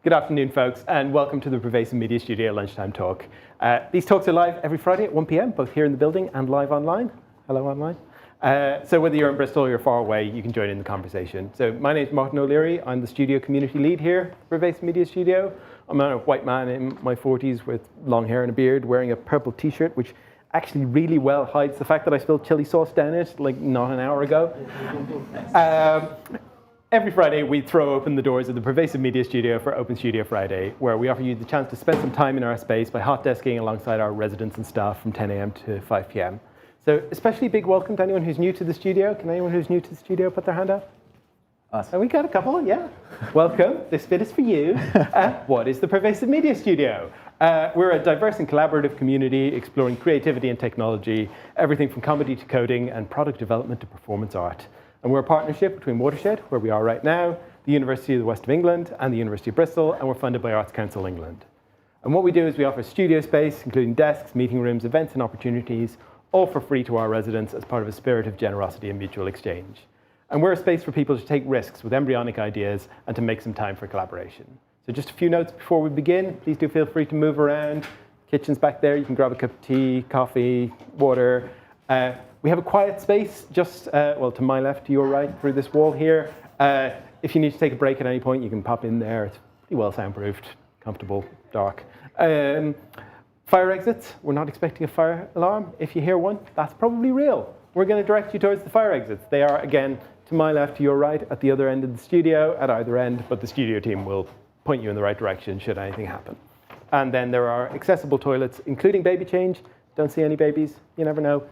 Good afternoon, folks, and welcome to the Pervasive Media Studio Lunchtime Talk. These talks are live every Friday at 1 p.m., both here in the building and live online. Hello, online. So whether you're in Bristol or you're far away, you can join in the conversation. So my name is Martin O'Leary. I'm the studio community lead here at the Pervasive Media Studio. I'm a white man in my 40s with long hair and a beard, wearing a purple t-shirt, which actually really well hides the fact that I spilled chili sauce down it, like not an hour ago. Every Friday, we throw open the doors of the Pervasive Media Studio for Open Studio Friday, where we offer you the chance to spend some time in our space by hot desking alongside our residents and staff from 10 a.m. to 5 p.m. So especially big welcome to anyone who's new to the studio. Can anyone who's new to the studio put their hand up? Us. And we got a couple, yeah. Welcome. This bit is for you. What is the Pervasive Media Studio? We're a diverse and collaborative community exploring creativity and technology, everything from comedy to coding and product development to performance art. And we're a partnership between Watershed, where we are right now, the University of the West of England, and the University of Bristol, and we're funded by Arts Council England. And what we do is we offer studio space, including desks, meeting rooms, events, and opportunities, all for free to our residents as part of a spirit of generosity and mutual exchange. And we're a space for people to take risks with embryonic ideas and to make some time for collaboration. So just a few notes before we begin. Please do feel free to move around. Kitchen's back there. You can grab a cup of tea, coffee, water. We have a quiet space just, well, to my left, to your right, through this wall here. If you need to take a break at any point, you can pop in there. It's pretty well soundproofed, comfortable, dark. Fire exits. We're not expecting a fire alarm. If you hear one, that's probably real. We're going to direct you towards the fire exits. They are, again, to my left, to your right, at the other end of the studio, at either end, but the studio team will point you in the right direction should anything happen. And then there are accessible toilets, including baby change. Don't see any babies, you never know.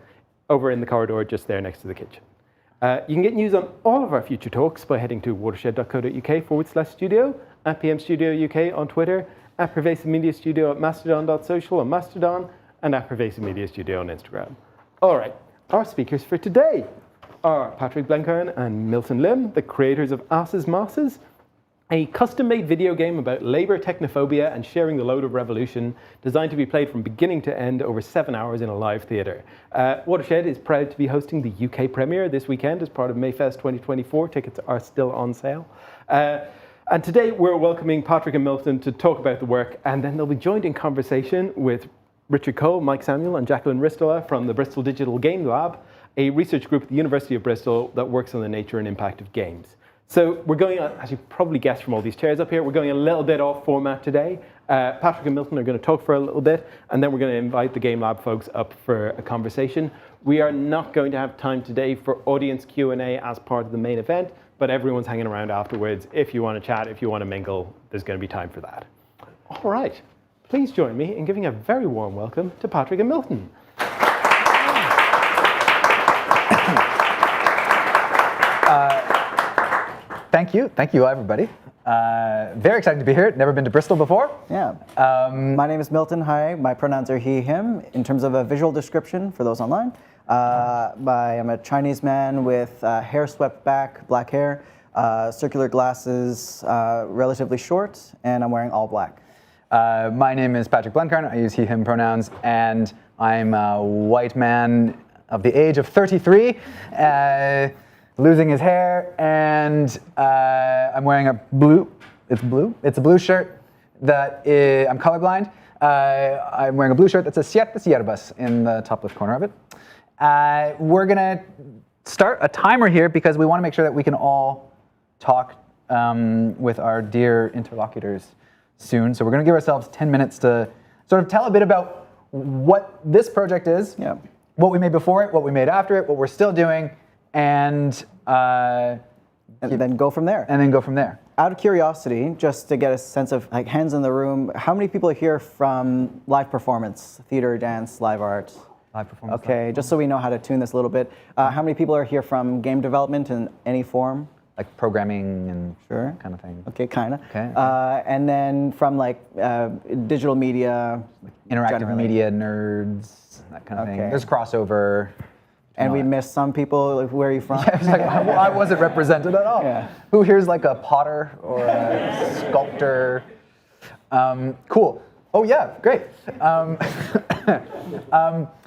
Over in the corridor, just there next to the kitchen. You can get news on all of our future talks by heading to watershed.co.uk/studio, at PM Studio UK on Twitter, at Pervasive Media Studio at mastodon.social on Mastodon, and at Pervasive Media Studio on Instagram. All right, our speakers for today are Patrick Blenkarn and Milton Lim, the creators of Asses.masses, a custom-made video game about labor, technophobia, and sharing the load of revolution, designed to be played from beginning to end over 7 hours in a live theatre. Watershed is proud to be hosting the UK premiere this weekend as part of Mayfest 2024. Tickets are still on sale. And today we're welcoming Patrick and Milton to talk about the work, and then they'll be joined in conversation with Richard Cole, Mike Samuel, and Jacqueline Ristola from the Bristol Digital Games Lab, a research group at the University of Bristol that works on the nature and impact of games. So we're going, as you probably guessed from all these chairs up here, we're going a little bit off format today. Patrick and Milton are going to talk for a little bit, and then we're going to invite the Game Lab folks up for a conversation. We are not going to have time today for audience Q&A as part of the main event, but everyone's hanging around afterwards. If you want to chat, if you want to mingle, there's going to be time for that. All right, please join me in giving a very warm welcome to Patrick and Milton. Thank you, everybody. Very excited to be here. Never been to Bristol before. Yeah. My name is Milton. Hi. My pronouns are he, him. In terms of a visual description for those online, I'm a Chinese man with hair swept back, black hair, circular glasses, relatively short, and I'm wearing all black. My name is Patrick Blenkarn. I use he, him pronouns, and I'm a white man of the age of 33. Losing his hair, and I'm wearing a blue, it's a blue shirt that I'm colorblind. I'm wearing a blue shirt that says Siete Siervas in the top left corner of it. We're gonna start a timer here because we wanna make sure that we can all talk with our dear interlocutors soon. So we're gonna give ourselves 10 minutes to sort of tell a bit about what this project is, what we made before it, what we made after it, what we're still doing, and then go from there. Out of curiosity, just to get a sense of like hands in the room, how many people are here from live performance, theater, dance, live art? Live performance. Okay, just so we know how to tune this a little bit. How many people are here from game development in any form? Like programming and kind of thing. Okay, kind of. Okay. And then from like digital media, interactive generally. media nerds, that kind of thing. There's crossover. And we missed some people. Like, where are you from? Yeah, it's like, well, I wasn't represented at all. Yeah. Who here's like a potter or a sculptor? Cool. Oh yeah, great.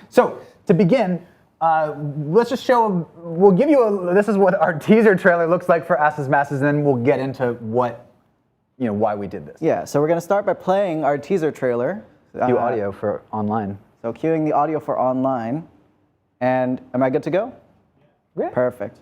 So to begin, let's just show. We'll give you this is what our teaser trailer looks like for Asses.masses, and then we'll get into what why we did this. Yeah, so we're going to start by playing our teaser trailer. Cue audio for online. So cueing the audio for online. And am I good to go? Great. Perfect.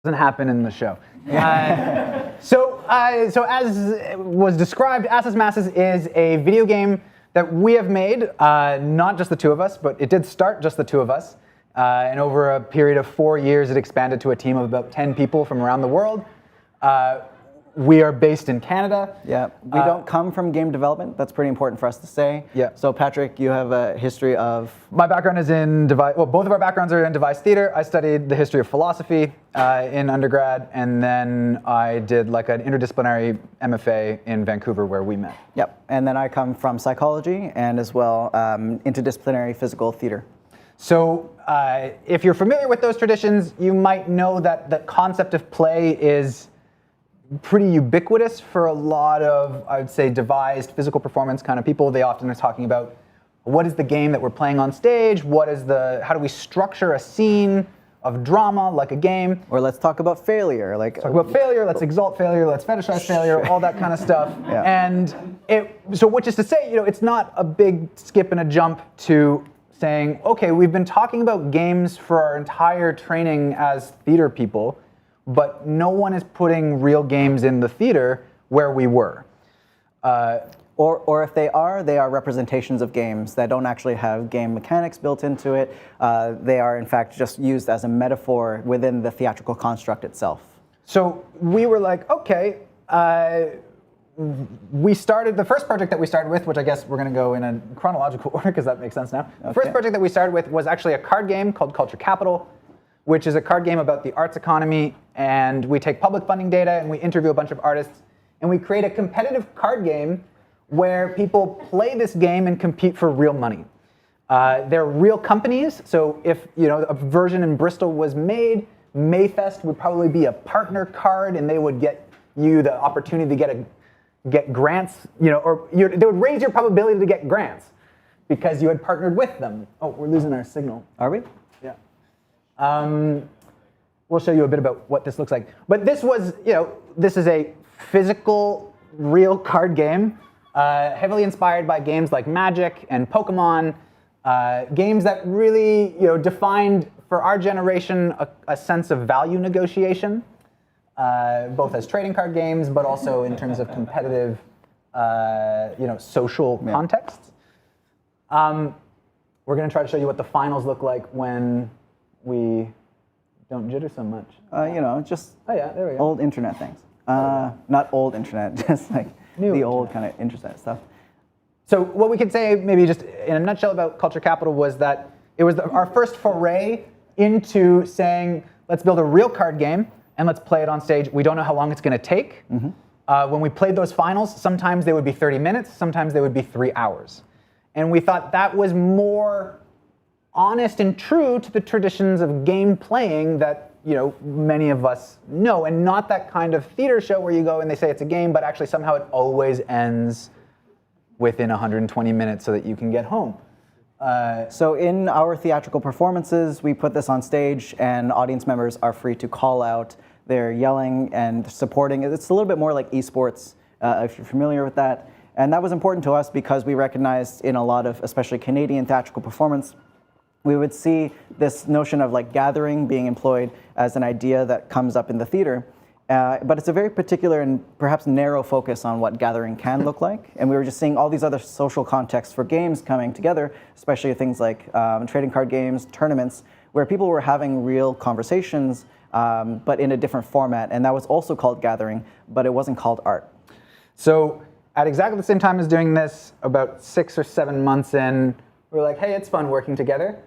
Doesn't happen in the show. So as was described, Asses.masses is a video game that we have made, not just the two of us, but it did start just the two of us. And over a period of 4 years, it expanded to a team of about 10 people from around the world. We are based in Canada. Yeah, we don't come from game development. That's pretty important for us to say. Yeah. So Patrick, you have a history of... My background is in device, well, both of our backgrounds are in device theater. I studied the history of philosophy in undergrad, and then I did like an interdisciplinary MFA in Vancouver where we met. Yep, and then I come from psychology and as well interdisciplinary physical theater. So if you're familiar with those traditions, you might know that the concept of play is pretty ubiquitous for a lot of, I would say, devised physical performance kind of people. They often are talking about what is the game that we're playing on stage, how do we structure a scene of drama like a game. Or let's talk about failure. Talk about failure, let's exalt failure, let's fetishize failure, all that kind of stuff. Yeah. And so which is to say, it's not a big skip and a jump to saying, okay, we've been talking about games for our entire training as theater people, but no one is putting real games in the theater where we were. Or if they are representations of games that don't actually have game mechanics built into it. They are, in fact, just used as a metaphor within the theatrical construct itself. So we were like, okay, we started, the first project that we started with, which I guess we're going to go in a chronological order because that makes sense now. Okay. The first project that we started with was actually a card game called Culture Capital, which is a card game about the arts economy, and we take public funding data and we interview a bunch of artists, and we create a competitive card game where people play this game and compete for real money. They're real companies, so if a version in Bristol was made, Mayfest would probably be a partner card, and they would get you the opportunity to get grants, they would raise your probability to get grants because you had partnered with them. Oh, we're losing our signal. Are we? Yeah. We'll show you a bit about what this looks like. But this was, this is a physical, real card game, heavily inspired by games like Magic and Pokemon, games that really, defined for our generation a sense of value negotiation, both as trading card games, but also in terms of competitive, social contexts. We're going to try to show you what the finals look like when we don't jitter so much. Just oh yeah, there we go. Old internet things. Not old internet, just like New the old kind of internet stuff. So what we could say, maybe just in a nutshell about Culture Capital, was that it was our first foray into saying, let's build a real card game and let's play it on stage. We don't know how long it's going to take. Mm-hmm. When we played those finals, sometimes they would be 30 minutes, sometimes they would be 3 hours. And we thought that was more honest and true to the traditions of game playing that many of us know, and not that kind of theater show where you go and they say it's a game, but actually somehow it always ends within 120 minutes so that you can get home. So in our theatrical performances, we put this on stage, and audience members are free to call out. They're yelling and supporting. It's a little bit more like esports, if you're familiar with that. And that was important to us because we recognized in a lot of, especially Canadian theatrical performance, we would see this notion of like gathering being employed as an idea that comes up in the theater. But it's a very particular and perhaps narrow focus on what gathering can look like. And we were just seeing all these other social contexts for games coming together, especially things like trading card games, tournaments, where people were having real conversations, but in a different format. And that was also called gathering, but it wasn't called art. So at exactly the same time as doing this, about 6 or 7 months in, we were like, hey, it's fun working together.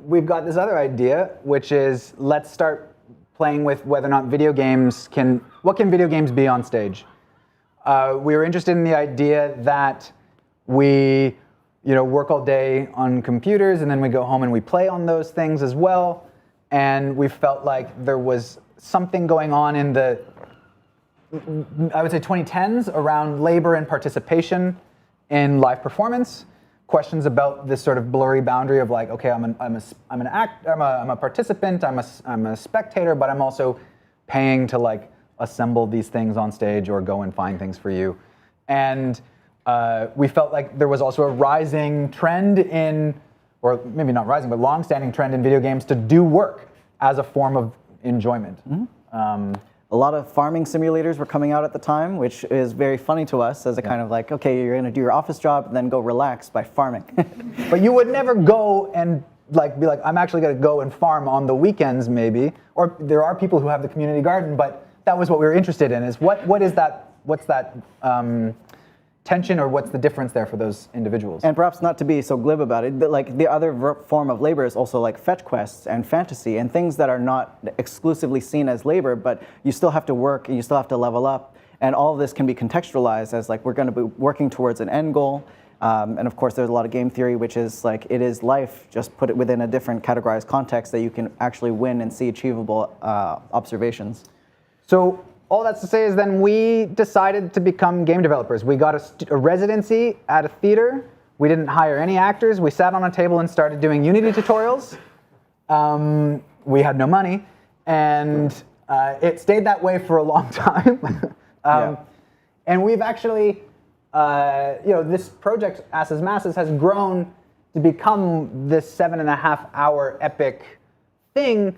We've got this other idea, which is let's start playing with whether or not video games what can video games be on stage? We were interested in the idea that we, work all day on computers and then we go home and we play on those things as well. and we felt like there was something going on in the, I would say, 2010s around labor and participation in live performance. Questions about this sort of blurry boundary of like, okay, I'm a participant, I'm a spectator, but I'm also paying to like assemble these things on stage or go and find things for you. And we felt like there was also a rising trend in, or maybe not rising, but long-standing trend in video games to do work as a form of enjoyment. A lot of farming simulators were coming out at the time, which is very funny to us as a kind of like, okay, you're going to do your office job and then go relax by farming. But you would never go and like be like, I'm actually going to go and farm on the weekends maybe. Or there are people who have the community garden, but that was what we were interested in, is what is that, what's that tension, or what's the difference there for those individuals? And perhaps not to be so glib about it, but like the other form of labor is also like fetch quests and fantasy and things that are not exclusively seen as labor, but you still have to work and you still have to level up. And all of this can be contextualized as like we're going to be working towards an end goal. And of course, there's a lot of game theory, which is like it is life, just put it within a different categorized context that you can actually win and see achievable observations. So all that's to say is then we decided to become game developers. We got a residency at a theater. We didn't hire any actors. We sat on a table and started doing Unity tutorials. We had no money, and it stayed that way for a long time. And we've actually, this project, asses.masses, has grown to become this 7.5-hour epic thing,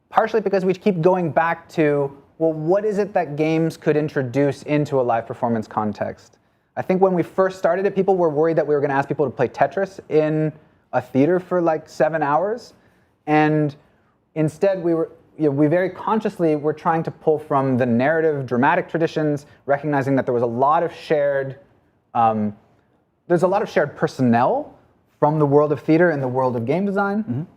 partially because we keep going back to, well, what is it that games could introduce into a live performance context? I think when we first started it, people were worried that we were going to ask people to play Tetris in a theater for like 7 hours. And instead, we very consciously were trying to pull from the narrative, dramatic traditions, recognizing that there was a lot of shared, there's a lot of shared personnel from the world of theater and the world of game design.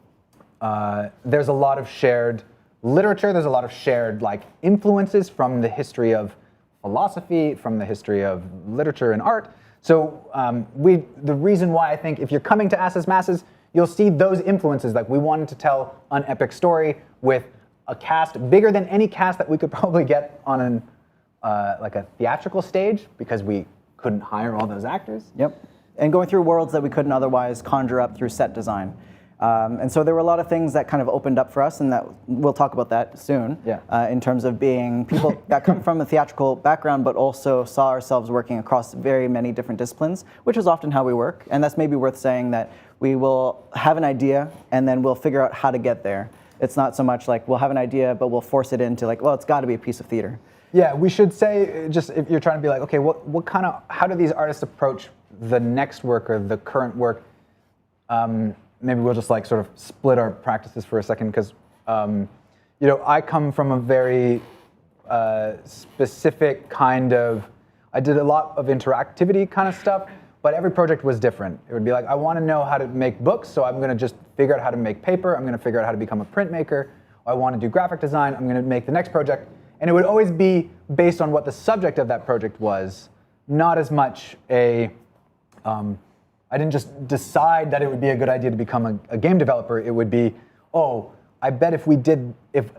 There's a lot of shared literature, there's a lot of shared like influences from the history of philosophy, from the history of literature and art. So the reason why I think if you're coming to asses.masses, you'll see those influences. Like we wanted to tell an epic story with a cast bigger than any cast that we could probably get on like a theatrical stage, because we couldn't hire all those actors. Yep, and going through worlds that we couldn't otherwise conjure up through set design. And so there were a lot of things that kind of opened up for us, and that we'll talk about that soon. In terms of being people that come from a theatrical background, but also saw ourselves working across very many different disciplines, which is often how we work. And that's maybe worth saying, that we will have an idea and then we'll figure out how to get there. It's not so much like we'll have an idea, but we'll force it into like, well, it's got to be a piece of theater. Yeah, we should say, just if you're trying to be like, okay, how do these artists approach the next work or the current work? Maybe we'll just like sort of split our practices for a second, because I come from a very specific kind of, I did a lot of interactivity kind of stuff, but every project was different. It would be like, I want to know how to make books, so I'm going to just figure out how to make paper. I'm going to figure out how to become a printmaker. I want to do graphic design. I'm going to make the next project. And it would always be based on what the subject of that project was, not as much a, I didn't just decide that it would be a good idea to become a game developer. It would be, oh, I bet if we did, if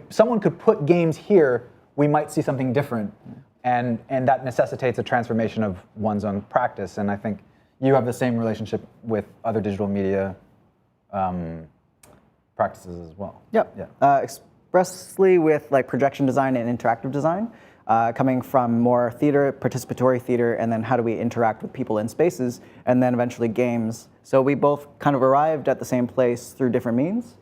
someone could put games here, we might see something different. And that necessitates a transformation of one's own practice. And I think you have the same relationship with other digital media practices as well. Yep. Expressly with like projection design and interactive design, coming from more theater, participatory theater, and then how do we interact with people in spaces, and then eventually games. So we both kind of arrived at the same place through different means.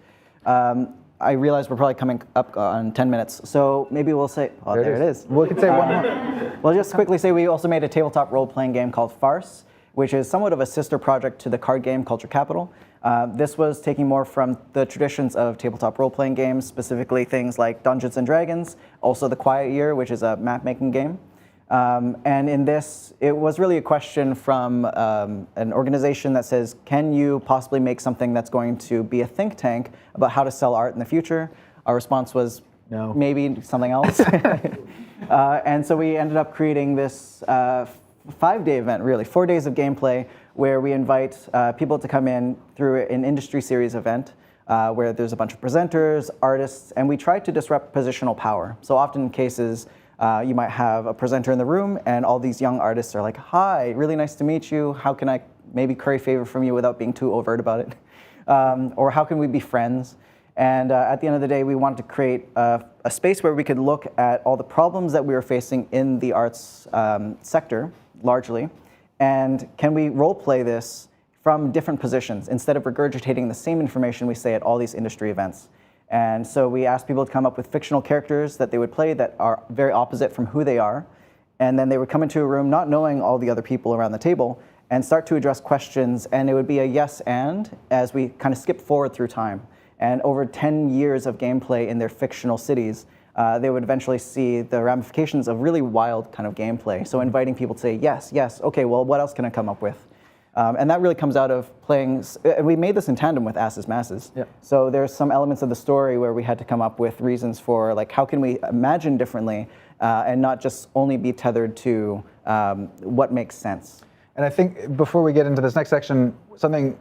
I realize we're probably coming up on 10 minutes, so maybe we'll say, oh, there it is. We could say one more. We'll just quickly say we also made a tabletop role-playing game called Farce, which is somewhat of a sister project to the card game Culture Capital. This was taking more from the traditions of tabletop role-playing games, specifically things like Dungeons & Dragons, also The Quiet Year, which is a map-making game. And in this, it was really a question from an organization that says, can you possibly make something that's going to be a think tank about how to sell art in the future? Our response was, no, maybe something else. And so we ended up creating this 5-day event, really, 4 days of gameplay, where we invite people to come in through an industry series event. where there's a bunch of presenters, artists, and we try to disrupt positional power. So often in cases, you might have a presenter in the room, and all these young artists are like, "Hi, really nice to meet you. How can I maybe curry favor from you without being too overt about it?" Or how can we be friends? And at the end of the day, we wanted to create a space where we could look at all the problems that we were facing in the arts sector, largely, and can we role play this from different positions instead of regurgitating the same information we say at all these industry events. And so we asked people to come up with fictional characters that they would play that are very opposite from who they are. And then they would come into a room not knowing all the other people around the table and start to address questions. And it would be a yes and as we kind of skip forward through time. And over 10 years of gameplay in their fictional cities, they would eventually see the ramifications of really wild kind of gameplay. So inviting people to say, yes, yes, okay, well, what else can I come up with? And that really comes out of playing, and we made this in tandem with Asses.masses. Yep. So there's some elements of the story where we had to come up with reasons for, like, how can we imagine differently and not just only be tethered to what makes sense. And I think before we get into this next section, something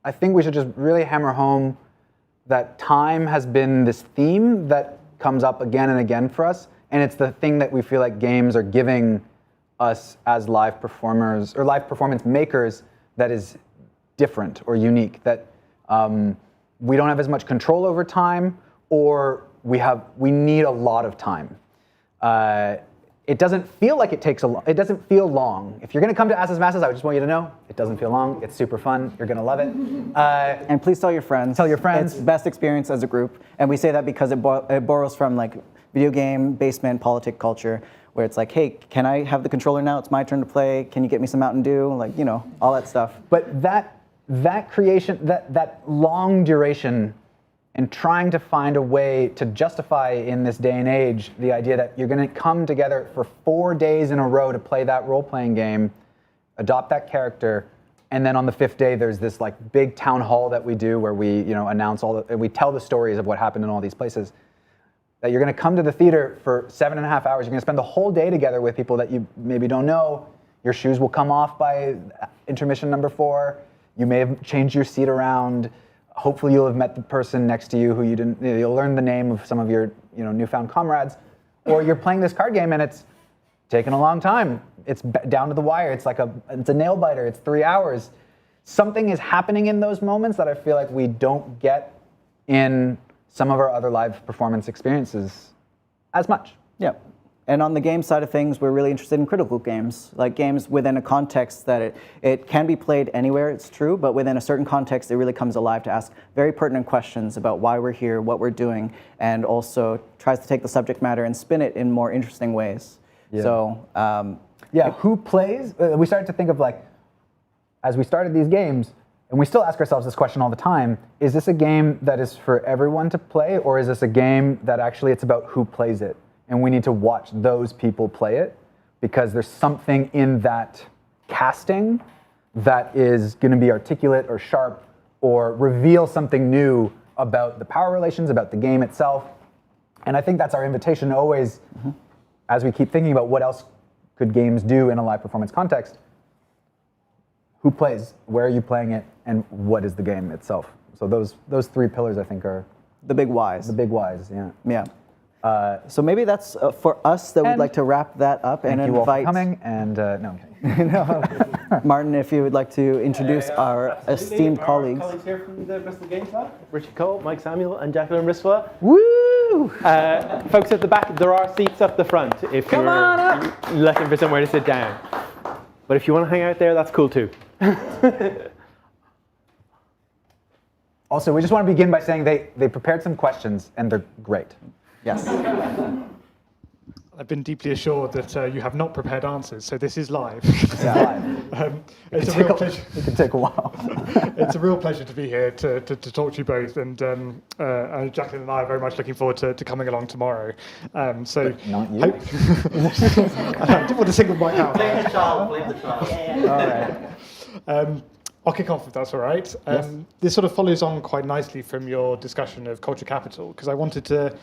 I think we should just really hammer home that time has been this theme that comes up again and again for us. And it's the thing that we feel like games are giving us as live performers or live performance makers that is different or unique, that we don't have as much control over time, or we need a lot of time. It doesn't feel like it takes it doesn't feel long. If you're going to come to Asses.masses, I just want you to know, it doesn't feel long. It's super fun. You're going to love it. And please tell your friends. Tell your friends. It's best experience as a group. And we say that because it borrows from like video game, basement, politic culture, where it's like, hey, can I have the controller now? It's my turn to play. Can you get me some Mountain Dew? Like, you know, all that stuff. But that creation, that long duration, and trying to find a way to justify in this day and age the idea that you're going to come together for 4 days in a row to play that role-playing game, adopt that character, and then on the 5th day there's this like big town hall that we do where we announce we tell the stories of what happened in all these places. That you're going to come to the theater for 7.5 hours. You're going to spend the whole day together with people that you maybe don't know. Your shoes will come off by intermission number 4. You may have changed your seat around. Hopefully you'll have met the person next to you who you didn't. You'll learn the name of some of your newfound comrades. Or you're playing this card game and it's taken a long time. It's down to the wire. It's a nail biter. It's 3 hours. Something is happening in those moments that I feel like we don't get in some of our other live performance experiences as much. Yeah. And on the game side of things, we're really interested in critical games, like games within a context that it can be played anywhere, it's true, but within a certain context, it really comes alive to ask very pertinent questions about why we're here, what we're doing, and also tries to take the subject matter and spin it in more interesting ways. Yeah. So, who plays? We started to think of like, as we started these games, and we still ask ourselves this question all the time, is this a game that is for everyone to play, or is this a game that actually it's about who plays it? And we need to watch those people play it, because there's something in that casting that is going to be articulate or sharp or reveal something new about the power relations, about the game itself. And I think that's our invitation always, as we keep thinking about what else could games do in a live performance context. Who plays, where are you playing it, and what is the game itself? So those 3 pillars, I think, are the big whys. The big whys, yeah. Yeah. So maybe that's for us that we'd like to wrap that up and thank you all for invite coming. And no, I'm kidding. Martin, if you would like to introduce our esteemed colleagues. Colleagues here from the Bristol Games Lab, Richard Cole, Mike Samuel, and Jacqueline Riswa. Woo! Folks at the back, there are seats up the front if Come you're on up. looking for somewhere to sit down. But if you want to hang out there, that's cool too. Also, we just want to begin by saying they prepared some questions, and they're great. Yes. I've been deeply assured that you have not prepared answers, so this is live. It's a real pleasure. It can take a while. It's a real pleasure to be here to talk to you both, and Jacqueline and I are very much looking forward to coming along tomorrow. So not you. I didn't want to single my out. Blame the child, blame the child. All right. I'll kick off if that's all right. This sort of follows on quite nicely from your discussion of culture capital, because I wanted to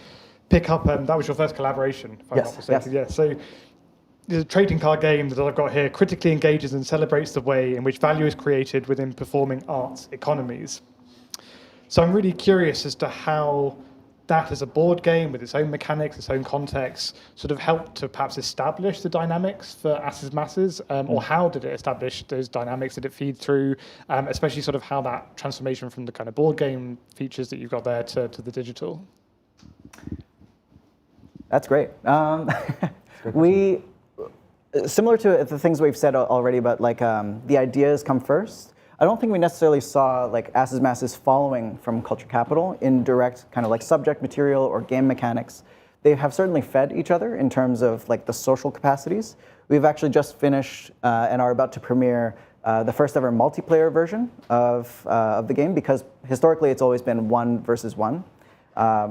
pick up, that was your first collaboration, if I'm not mistaken. Yes. Yeah, so the trading card game that I've got here critically engages and celebrates the way in which value is created within performing arts economies. So I'm really curious as to how that as a board game with its own mechanics, its own context, sort of helped to perhaps establish the dynamics for asses.masses, or how did it establish those dynamics? Did it feed through, especially sort of how that transformation from the kind of board game features that you've got there to the digital? That's great. We, similar to the things we've said already about like the ideas come first, I don't think we necessarily saw like asses.masses following from Culture Capital in direct kind of like subject material or game mechanics. They have certainly fed each other in terms of like the social capacities. We've actually just finished and are about to premiere the first ever multiplayer version of the game, because historically it's always been 1 versus 1.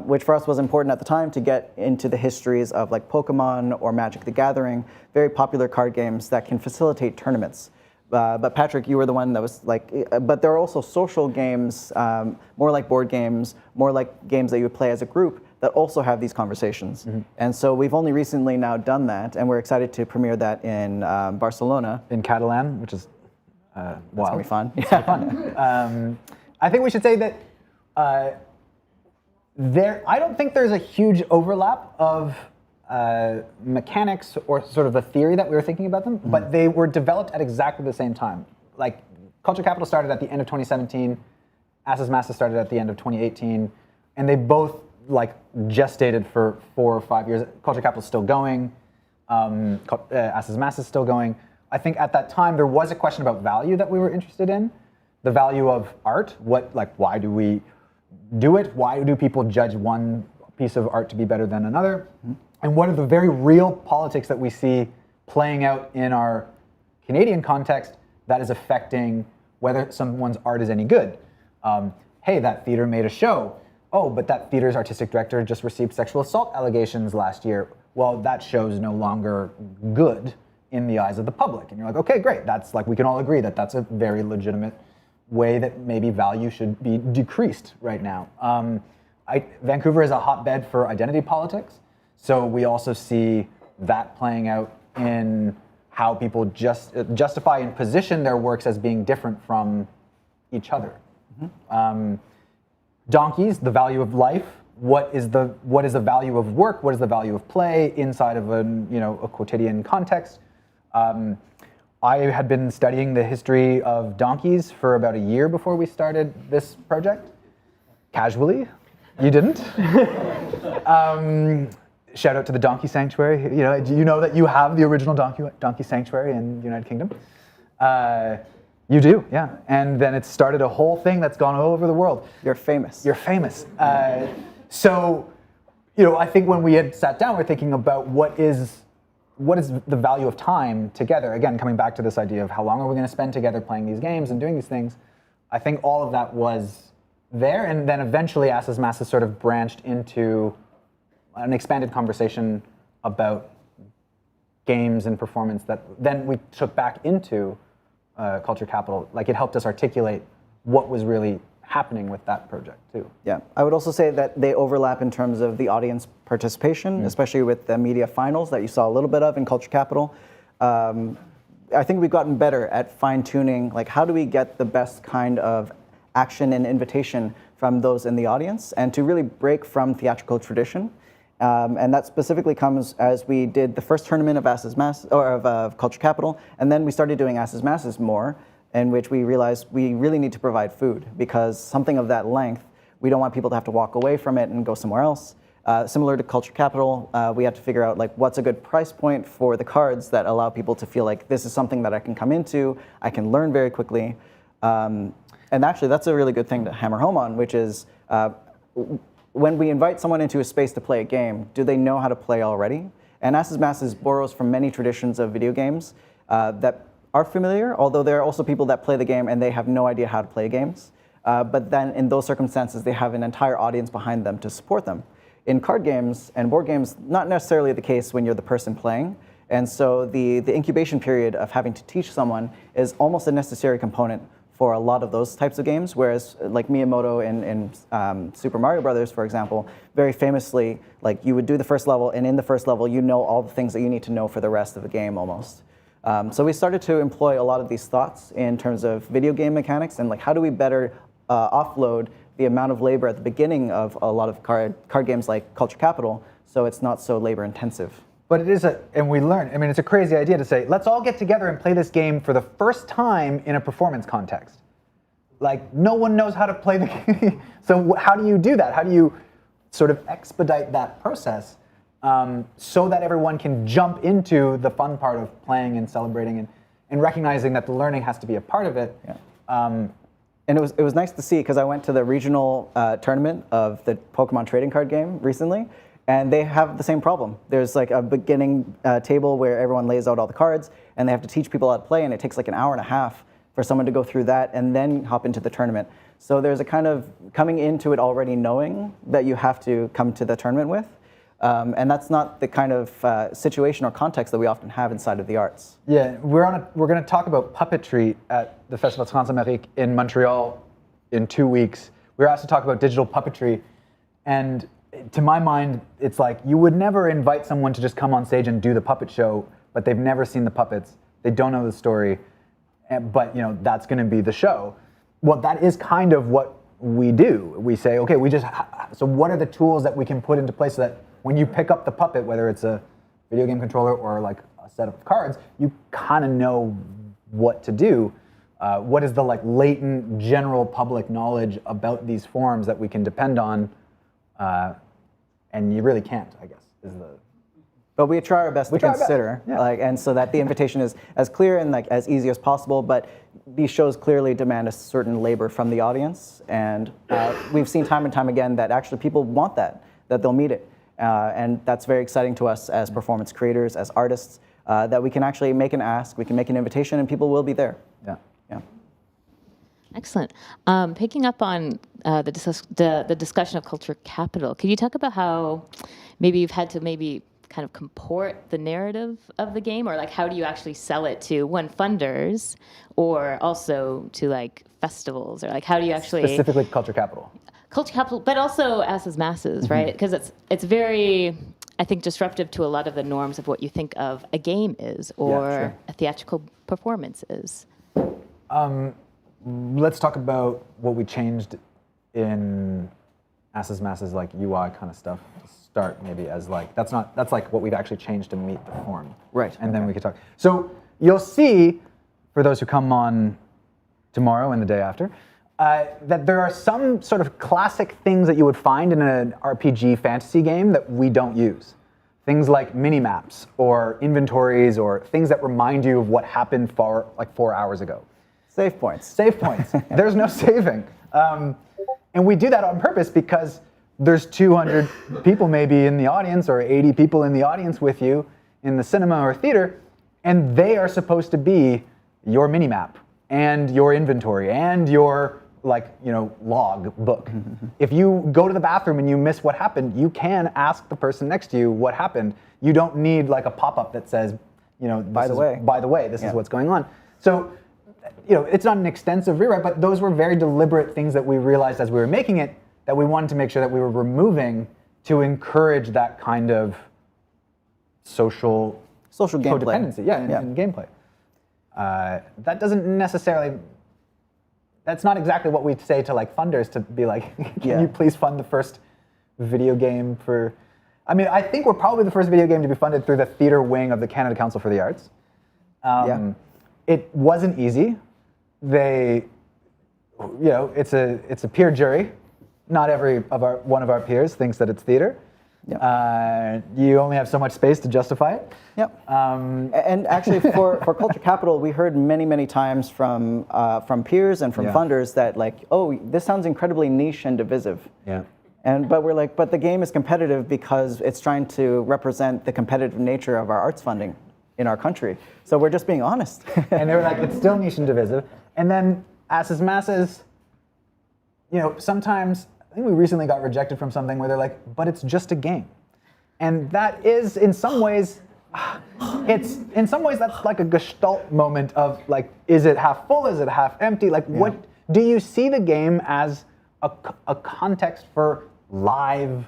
Which for us was important at the time to get into the histories of like Pokemon or Magic the Gathering, very popular card games that can facilitate tournaments. But Patrick, you were the one that was like, but there are also social games, more like board games, more like games that you would play as a group that also have these conversations. And so we've only recently now done that, and we're excited to premiere that in Barcelona. In Catalan, which is That's gonna be fun. It's fun. I think we should say that I don't think there's a huge overlap of mechanics or sort of the theory that we were thinking about them, but they were developed at exactly the same time. Like Culture Capital started at the end of 2017, asses.masses started at the end of 2018, and they both like gestated for 4 or 5 years. Culture Capital's still going, asses.masses is still going. I think at that time there was a question about value that we were interested in, the value of art. Why do we do it? Why do people judge one piece of art to be better than another? And what are the very real politics that we see playing out in our Canadian context that is affecting whether someone's art is any good? Hey, that theater made a show. Oh, but that theater's artistic director just received sexual assault allegations last year. Well, that show's no longer good in the eyes of the public. And you're like, okay, great. That's like, we can all agree that that's a very legitimate way that maybe value should be decreased right now. Vancouver is a hotbed for identity politics. So we also see that playing out in how people justify and position their works as being different from each other. Donkeys, the value of life. What is the value of work? What is the value of play inside of a quotidian context? I had been studying the history of donkeys for about a year before we started this project. Casually, you didn't. Shout out to the Donkey Sanctuary. You know that you have the original Donkey Sanctuary in the United Kingdom. You do, yeah. And then it started a whole thing that's gone all over the world. You're famous. You're famous. So, I think when we had sat down, we're thinking about what is the value of time together. Again, coming back to this idea of how long are we going to spend together playing these games and doing these things. I think all of that was there, and then eventually asses.masses sort of branched into an expanded conversation about games and performance that then we took back into Culture Capital. Like, it helped us articulate what was really happening with that project too. Yeah, I would also say that they overlap in terms of the audience participation, especially with the media finals that you saw a little bit of in Culture Capital. I think we've gotten better at fine-tuning, like, how do we get the best kind of action and invitation from those in the audience, and to really break from theatrical tradition. And that specifically comes as we did the first tournament of asses.masses, or of Culture Capital, and then we started doing asses.masses more, in which we realized we really need to provide food, because something of that length, we don't want people to have to walk away from it and go somewhere else. Similar to Culture Capital, we had to figure out like what's a good price point for the cards that allow people to feel like this is something that I can come into, I can learn very quickly. And actually, that's a really good thing to hammer home on, which is when we invite someone into a space to play a game, do they know how to play already? And asses.masses borrows from many traditions of video games that are familiar, although there are also people that play the game and they have no idea how to play games. But then in those circumstances, they have an entire audience behind them to support them. In card games and board games, not necessarily the case when you're the person playing. And so the incubation period of having to teach someone is almost a necessary component for a lot of those types of games, whereas like Miyamoto in Super Mario Brothers, for example, very famously, like you would do the first level, and in the first level, you know all the things that you need to know for the rest of the game almost. So we started to employ a lot of these thoughts in terms of video game mechanics, and like how do we better offload the amount of labor at the beginning of a lot of card games like Culture Capital, so it's not so labor intensive. But it is and we learn, I mean, it's a crazy idea to say, let's all get together and play this game for the first time in a performance context. Like, no one knows how to play the game. So how do you do that? How do you sort of expedite that process so that everyone can jump into the fun part of playing and celebrating and recognizing that the learning has to be a part of it? Yeah. And it was nice to see, because I went to the regional tournament of the Pokemon trading card game recently, and they have the same problem. There's like a beginning table where everyone lays out all the cards, and they have to teach people how to play, and it takes like an hour and a half for someone to go through that and then hop into the tournament. So there's a kind of coming into it already knowing that you have to come to the tournament with. And that's not the kind of situation or context that we often have inside of the arts. Yeah, we're going to talk about puppetry at the Festival Transamérique in Montreal in 2 weeks. We were asked to talk about digital puppetry, and to my mind, it's like you would never invite someone to just come on stage and do the puppet show, but they've never seen the puppets, they don't know the story, but that's going to be the show. Well, that is kind of what we do. We say, okay, so what are the tools that we can put into place so that when you pick up the puppet, whether it's a video game controller or like a set of cards, you kind of know what to do. What is the like latent general public knowledge about these forms that we can depend on? And you really can't, I guess, is the. But we try our best to consider, yeah. And so that the invitation is as clear and like as easy as possible. But these shows clearly demand a certain labor from the audience, and we've seen time and time again that actually people want that they'll meet it, and that's very exciting to us as performance creators, as artists, that we can actually make an ask, we can make an invitation, and people will be there. Yeah. Yeah. Excellent. Picking up on the discussion of culture capital, could you talk about how maybe you've had to kind of comport the narrative of the game, or like how do you actually sell it to funders, or also to like festivals, or like how do you actually specifically culture capital, but also asses.masses, right? Because it's very, I think, disruptive to a lot of the norms of what you think of a game is, or a theatrical performance is. Let's talk about what we changed in asses.masses, like UI kind of stuff. Start maybe as like that's like what we've actually changed to meet the form. Right. And then we could talk. So you'll see, for those who come on tomorrow and the day after, that there are some sort of classic things that you would find in an RPG fantasy game that we don't use. Things like mini-maps or inventories or things that remind you of what happened for like 4 hours ago. Save points. Save points. There's no saving. And we do that on purpose because there's 200 people maybe in the audience or 80 people in the audience with you in the cinema or theater, and they are supposed to be your mini-map and your inventory and your log book. If you go to the bathroom and you miss what happened, you can ask the person next to you what happened. You don't need like a pop-up that says, by the way, this is what's going on. So, it's not an extensive rewrite, but those were very deliberate things that we realized as we were making it, that we wanted to make sure that we were removing to encourage that kind of social gameplay. codependency, in gameplay. That doesn't necessarily. That's not exactly what we'd say to like funders to be like, can you please fund the first video game for? I mean, I think we're probably the first video game to be funded through the theater wing of the Canada Council for the Arts. It wasn't easy. They, it's a peer jury. Not every one of our peers thinks that it's theater. Yep. You only have so much space to justify it. Yep. And actually, for Culture Capital, we heard many times from peers and from funders that like, oh, this sounds incredibly niche and divisive. Yeah. But we're like, but the game is competitive because it's trying to represent the competitive nature of our arts funding in our country. So we're just being honest. And they were like, it's still niche and divisive. And then asses.masses, sometimes. I think we recently got rejected from something where they're like, but it's just a game. And that is, in some ways, that's like a gestalt moment of like, is it half full, is it half empty? Like, what do you see the game as a context for liveness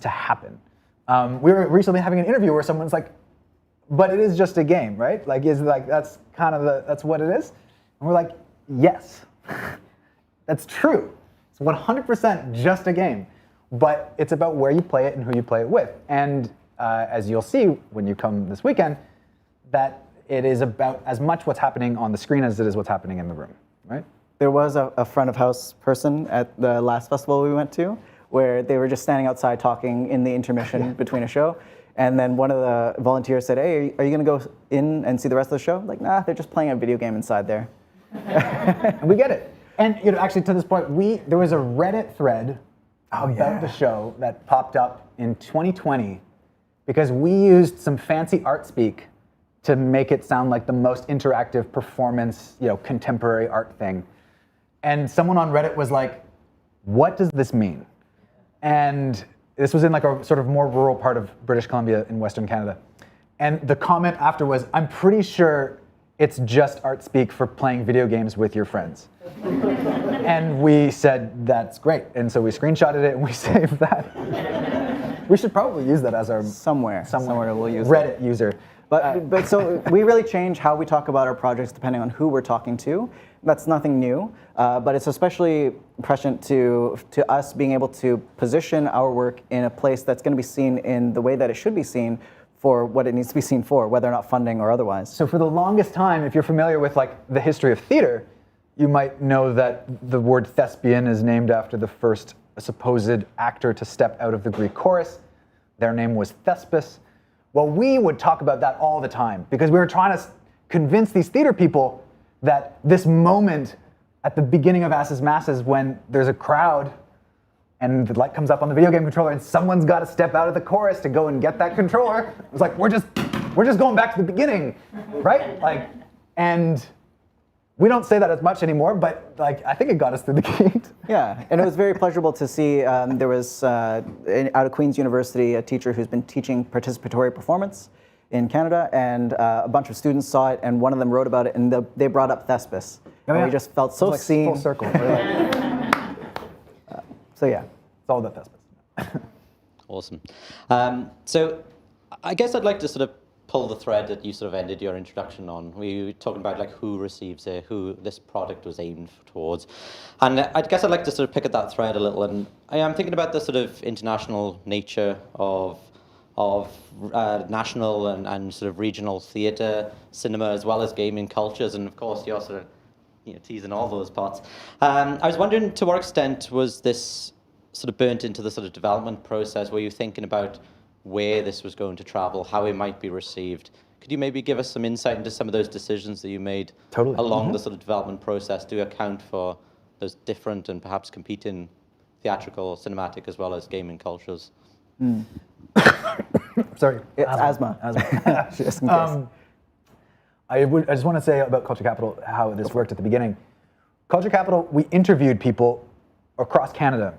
to happen? We were recently having an interview where someone's like, but it is just a game, right? Like, that's kind of that's what it is? And we're like, yes, that's true. It's 100% just a game, but it's about where you play it and who you play it with. And as you'll see when you come this weekend, that it is about as much what's happening on the screen as it is what's happening in the room, right? There was a front of house person at the last festival we went to where they were just standing outside talking in the intermission between a show. And then one of the volunteers said, hey, are you going to go in and see the rest of the show? Like, nah, they're just playing a video game inside there. And we get it. And actually, to this point, there was a Reddit thread about the show that popped up in 2020 because we used some fancy art speak to make it sound like the most interactive performance, contemporary art thing. And someone on Reddit was like, what does this mean? And this was in like a sort of more rural part of British Columbia in Western Canada. And the comment after was, I'm pretty sure it's just art speak for playing video games with your friends. And we said, that's great. And so we screenshotted it and we saved that. We should probably use that as our Somewhere we'll use Reddit user. But so we really change how we talk about our projects depending on who we're talking to. That's nothing new, but it's especially prescient to us being able to position our work in a place that's going to be seen in the way that it should be seen for what it needs to be seen for, whether or not funding or otherwise. So for the longest time, if you're familiar with like the history of theater, you might know that the word thespian is named after the first supposed actor to step out of the Greek chorus. Their name was Thespis. Well, we would talk about that all the time because we were trying to convince these theater people that this moment at the beginning of Asses.masses when there's a crowd and the light comes up on the video game controller and someone's got to step out of the chorus to go and get that controller. It was like, we're just going back to the beginning, right? And we don't say that as much anymore, but I think it got us through the gate. Yeah, and it was very pleasurable to see. There was out of Queen's University a teacher who's been teaching participatory performance in Canada, and a bunch of students saw it, and one of them wrote about it, and they brought up Thespis. And we just felt so seen. Full circle. So yeah, it's all about Thespis. Awesome. So I guess I'd like to sort of pull the thread that you sort of ended your introduction on. We were talking about like who receives it, who this product was aimed towards. And I guess I'd like to sort of pick at that thread a little. And I am thinking about the sort of international nature of national and sort of regional theatre, cinema, as well as gaming cultures. And of course, you're sort of teasing all those parts. I was wondering, to what extent was this sort of burnt into the sort of development process? Were you thinking about where this was going to travel, how it might be received? Could you maybe give us some insight into some of those decisions that you made along the sort of development process to account for those different and perhaps competing theatrical, cinematic, as well as gaming cultures? Sorry. It's asthma. Just in case. I just want to say about Culture Capital how this worked at the beginning. Culture Capital, we interviewed people across Canada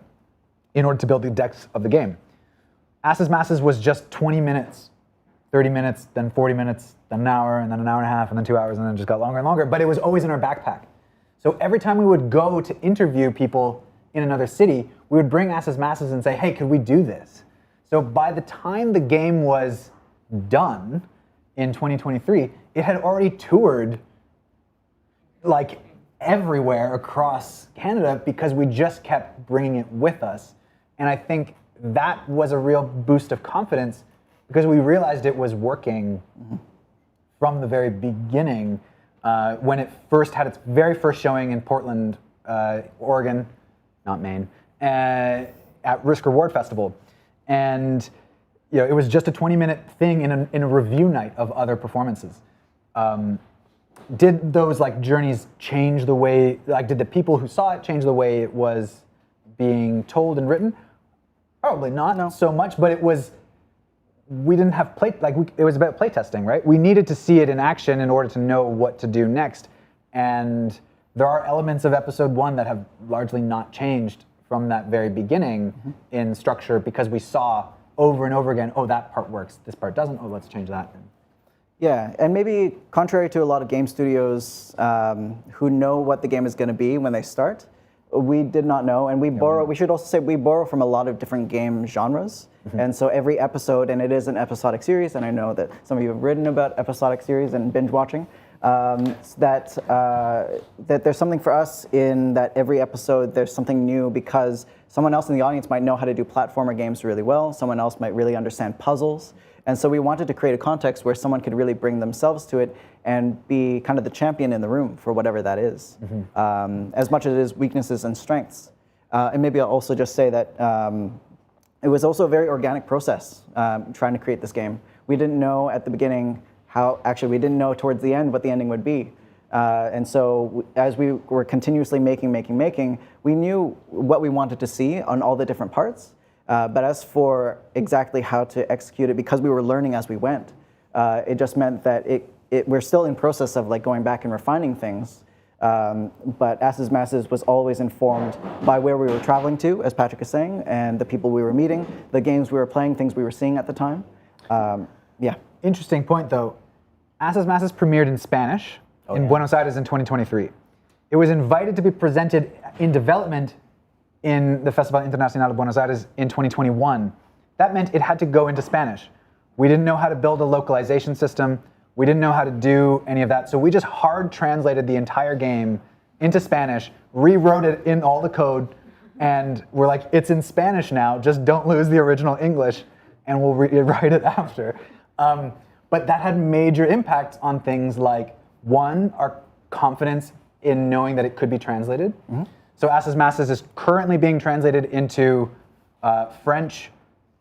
in order to build the decks of the game. Asses.masses was just 20 minutes, 30 minutes, then 40 minutes, then an hour, and then an hour and a half, and then 2 hours, and then it just got longer and longer, but it was always in our backpack. So every time we would go to interview people in another city, we would bring Asses.masses and say, hey, could we do this? So by the time the game was done in 2023, it had already toured like everywhere across Canada because we just kept bringing it with us. And I think that was a real boost of confidence because we realized it was working from the very beginning. When it first had its very first showing in Portland, Oregon, not Maine, at Risk Reward Festival. And it was just a 20-minute thing in a review night of other performances. Did those journeys change the way, did the people who saw it change the way it was being told and written? Probably not so much, but we didn't have it was about playtesting, right? We needed to see it in action in order to know what to do next. And there are elements of episode 1 that have largely not changed from that very beginning in structure because we saw over and over again, oh, that part works, this part doesn't, oh, let's change that. Yeah, and maybe contrary to a lot of game studios who know what the game is going to be when they start, we did not know, and we should also say we borrow from a lot of different game genres. And so every episode, and it is an episodic series, and I know that some of you have written about episodic series and binge watching, That there's something for us in that every episode there's something new, because someone else in the audience might know how to do platformer games really well, someone else might really understand puzzles, and so we wanted to create a context where someone could really bring themselves to it and be kind of the champion in the room for whatever that is, as much as it is weaknesses and strengths. And maybe I'll also just say that it was also a very organic process trying to create this game. We didn't know at the beginning we didn't know towards the end what the ending would be. And so as we were continuously making, we knew what we wanted to see on all the different parts. But as for exactly how to execute it, because we were learning as we went, it just meant that we're still in process of like going back and refining things. But asses.masses was always informed by where we were traveling to, as Patrick is saying, and the people we were meeting, the games we were playing, things we were seeing at the time. Yeah. Interesting point, though. Asses.masses premiered in Spanish in Buenos Aires in 2023. It was invited to be presented in development in the Festival Internacional de Buenos Aires in 2021. That meant it had to go into Spanish. We didn't know how to build a localization system. We didn't know how to do any of that. So we just hard translated the entire game into Spanish, rewrote it in all the code, and we're like, it's in Spanish now, just don't lose the original English, and we'll rewrite it after. But that had major impacts on things like, one, our confidence in knowing that it could be translated. So asses.masses is currently being translated into French,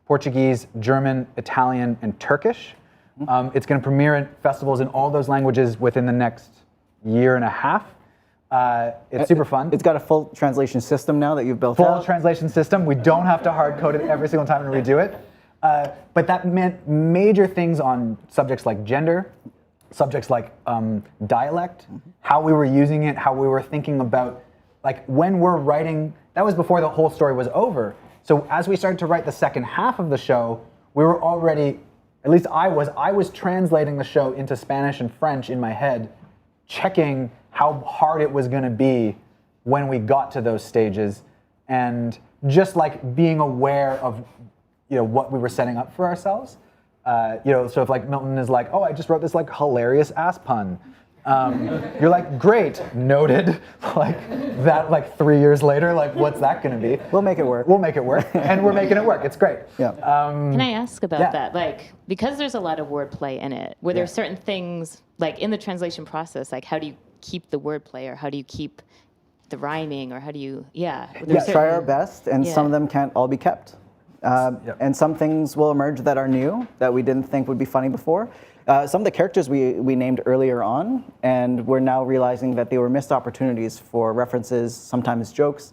Portuguese, German, Italian, and Turkish. It's going to premiere at festivals in all those languages within the next year and a half. It's super fun. It's got a full translation system now that you've built out. Full translation system. We don't have to hard code it every single time and redo it. But that meant major things on subjects like gender, subjects like dialect, how we were using it, how we were thinking about, like when we're writing, that was before the whole story was over. So as we started to write the second half of the show, we were already, at least I was translating the show into Spanish and French in my head, checking how hard it was gonna be when we got to those stages, and just like being aware of what we were setting up for ourselves. So if like Milton is like, oh, I just wrote this like hilarious ass pun. You're like, great, noted. Like that, like 3 years later, like what's that gonna be? We'll make it work. We'll make it work, and we're making it work. It's great. Yeah. Can I ask about that? Like, because there's a lot of wordplay in it, were there certain things, like in the translation process, like how do you keep the wordplay, or how do you keep the rhyming, or how do you, try our best, and some of them can't all be kept. And some things will emerge that are new, that we didn't think would be funny before. Some of the characters we named earlier on, and we're now realizing that they were missed opportunities for references, sometimes jokes,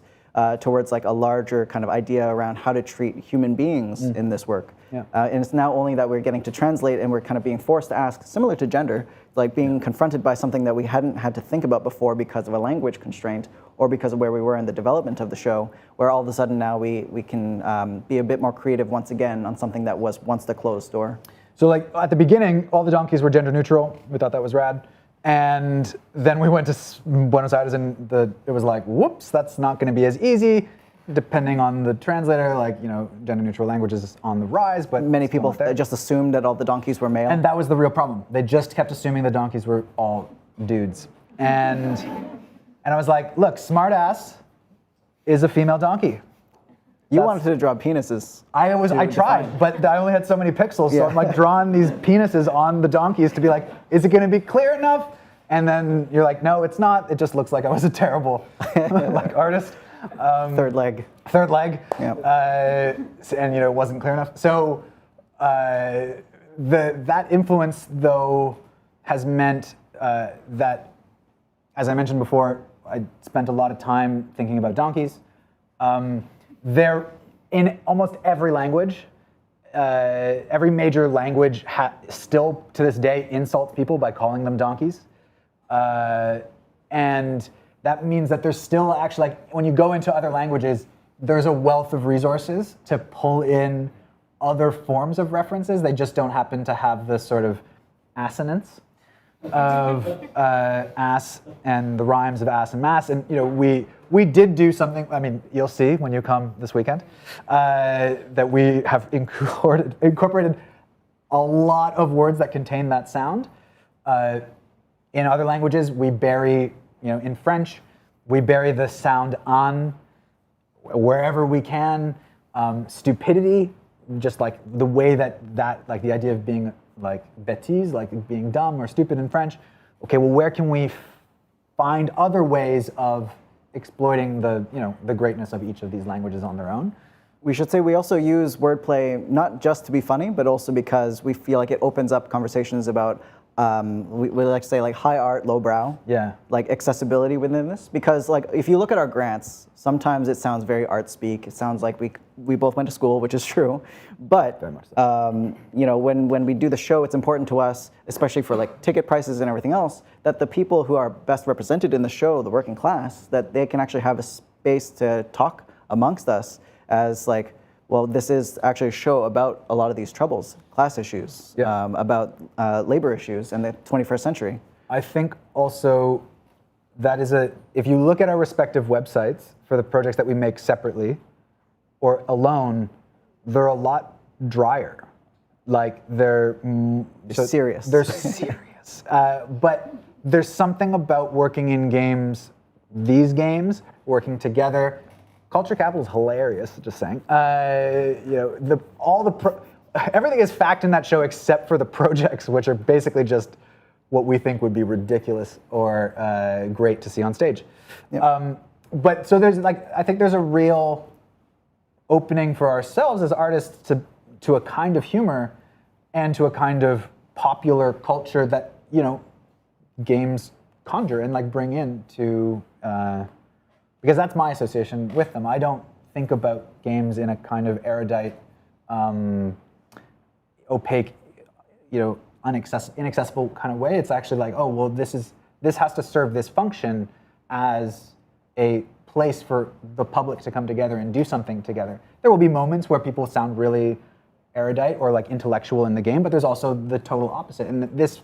towards like a larger kind of idea around how to treat human beings in this work. And it's now only that we're getting to translate, and we're kind of being forced to ask, similar to gender, like being confronted by something that we hadn't had to think about before because of a language constraint, or because of where we were in the development of the show, where all of a sudden now we can be a bit more creative once again on something that was once the closed door. So like at the beginning, all the donkeys were gender neutral. We thought that was rad. And then we went to Buenos Aires, and it was like, whoops, that's not gonna be as easy. Depending on the translator, like, gender neutral language is on the rise, but many people just assumed that all the donkeys were male. And that was the real problem. They just kept assuming the donkeys were all dudes. And I was like, look, smartass is a female donkey. You wanted to draw penises. I tried, but I only had so many pixels, so I'm like drawing these penises on the donkeys to be like, is it gonna be clear enough? And then you're like, no, it's not. It just looks like I was a terrible like artist. Third leg. Yeah. And it wasn't clear enough. So that influence, though, has meant that, as I mentioned before, I spent a lot of time thinking about donkeys. They're in almost every language. Every major language still, to this day, insults people by calling them donkeys. And that means that there's still actually, like, when you go into other languages, there's a wealth of resources to pull in other forms of references. They just don't happen to have the sort of assonance of ass and the rhymes of ass and mass. And we did do something, I mean, you'll see when you come this weekend, that we have incorporated a lot of words that contain that sound In other languages, we bury, in French, we bury the sound on wherever we can. Stupidity, just like the way that like the idea of being like bêtise, like being dumb or stupid in French. Okay, well, where can we find other ways of exploiting the greatness of each of these languages on their own? We should say we also use wordplay not just to be funny, but also because we feel like it opens up conversations about, we like to say like high art, low brow, like accessibility within this. Because like if you look at our grants, sometimes it sounds very art speak. It sounds like we both went to school, which is true. But when we do the show, it's important to us, especially for like ticket prices and everything else, that the people who are best represented in the show, the working class, that they can actually have a space to talk amongst us. As like, well, this is actually a show about a lot of these troubles, class issues, about labor issues in the 21st century. I think also that is if you look at our respective websites for the projects that we make separately or alone, they're a lot drier. Like they're serious. They're serious. But there's something about working in games, these games, working together. Culture capital is hilarious, just saying. Everything is fact in that show except for the projects, which are basically just what we think would be ridiculous or great to see on stage. But so there's I think there's a real opening for ourselves as artists to a kind of humor and to a kind of popular culture that games conjure and bring in to. Because that's my association with them. I don't think about games in a kind of erudite, opaque, inaccessible kind of way. It's actually like, oh, well, this has to serve this function as a place for the public to come together and do something together. There will be moments where people sound really erudite or like intellectual in the game, but there's also the total opposite. And this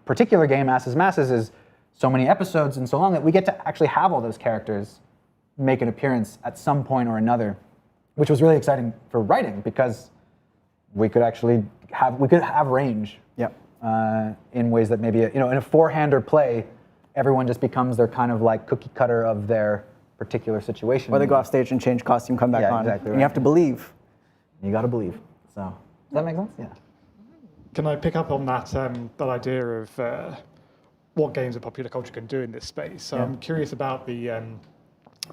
particular game, Asses.masses, is so many episodes and so long that we get to actually have all those characters make an appearance at some point or another, which was really exciting for writing because we could actually have range in ways that maybe in a four-hander play, everyone just becomes their kind of like cookie cutter of their particular situation. Or they go off stage and change costume, come back on. Exactly right. You have to believe. You got to believe. So does that make sense? Yeah. Can I pick up on that idea of what games and popular culture can do in this space? So I'm curious about the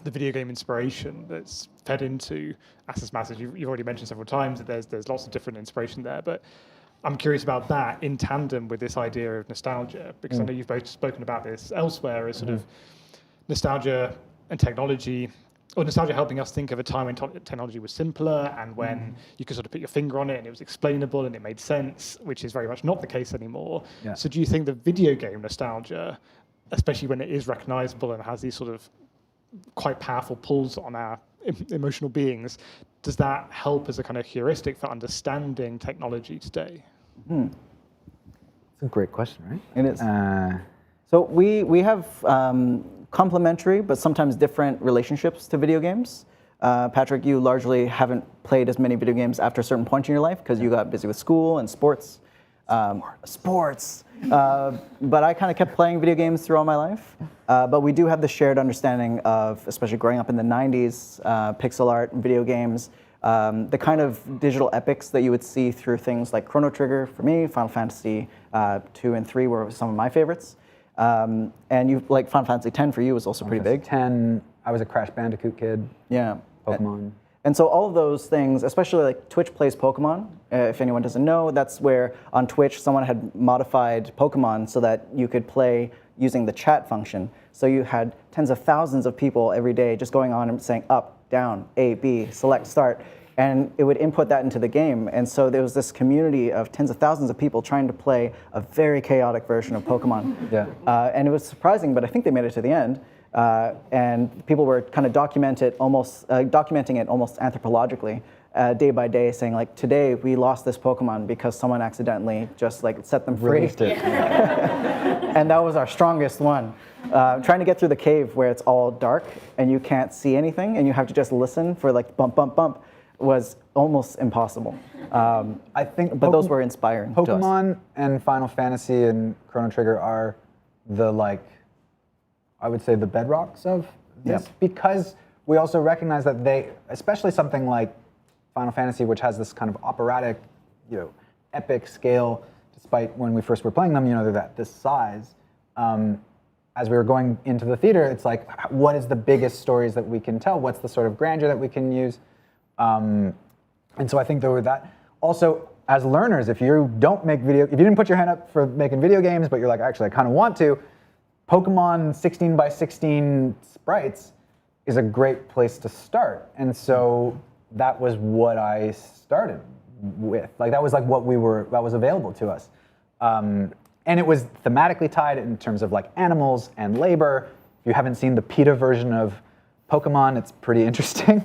video game inspiration that's fed into Asses.masses. You've already mentioned several times that there's lots of different inspiration there, but I'm curious about that in tandem with this idea of nostalgia, because I know you've both spoken about this elsewhere as sort of nostalgia and technology, or nostalgia helping us think of a time when technology was simpler and when you could sort of put your finger on it and it was explainable and it made sense, which is very much not the case anymore. Yeah. So do you think the video game nostalgia, especially when it is recognizable and has these sort of quite powerful pulls on our emotional beings, does that help as a kind of heuristic for understanding technology today? That's a great question, right? It is. So we have complementary but sometimes different relationships to video games. Patrick, you largely haven't played as many video games after a certain point in your life because you got busy with school and sports. Sports. But I kind of kept playing video games through all my life. But we do have the shared understanding of, especially growing up in the 90s, pixel art, video games, the kind of digital epics that you would see through things like Chrono Trigger for me, Final Fantasy 2 and 3 were some of my favorites. And you like Final Fantasy 10 for you was also pretty big. 10, I was a Crash Bandicoot kid. Yeah. Pokemon. And so all of those things, especially like Twitch plays Pokemon, if anyone doesn't know, that's where on Twitch someone had modified Pokemon so that you could play using the chat function. So you had tens of thousands of people every day just going on and saying up, down, A, B, select, start, and it would input that into the game. And so there was this community of tens of thousands of people trying to play a very chaotic version of Pokemon. Yeah. And it was surprising, but I think they made it to the end. And people were kind of documenting it almost anthropologically, day by day, saying like, today we lost this Pokemon because someone accidentally just like set them free. Released it. And that was our strongest one. Trying to get through the cave where it's all dark and you can't see anything and you have to just listen for like bump, bump, bump was almost impossible. I think, but those were inspiring to us. Pokemon and Final Fantasy and Chrono Trigger are I would say the bedrocks of this, because we also recognize that they, especially something like Final Fantasy, which has this kind of operatic, epic scale, despite when we first were playing them, they're this size. As we were going into the theater, it's like, what is the biggest stories that we can tell? What's the sort of grandeur that we can use? And so I think there were that. Also, as learners, if you didn't put your hand up for making video games, but you're like, actually, I kind of want to, Pokemon 16 by 16 sprites is a great place to start. And so that was what I started with. That was what was available to us. And it was thematically tied in terms of animals and labor. If you haven't seen the PETA version of Pokemon, it's pretty interesting.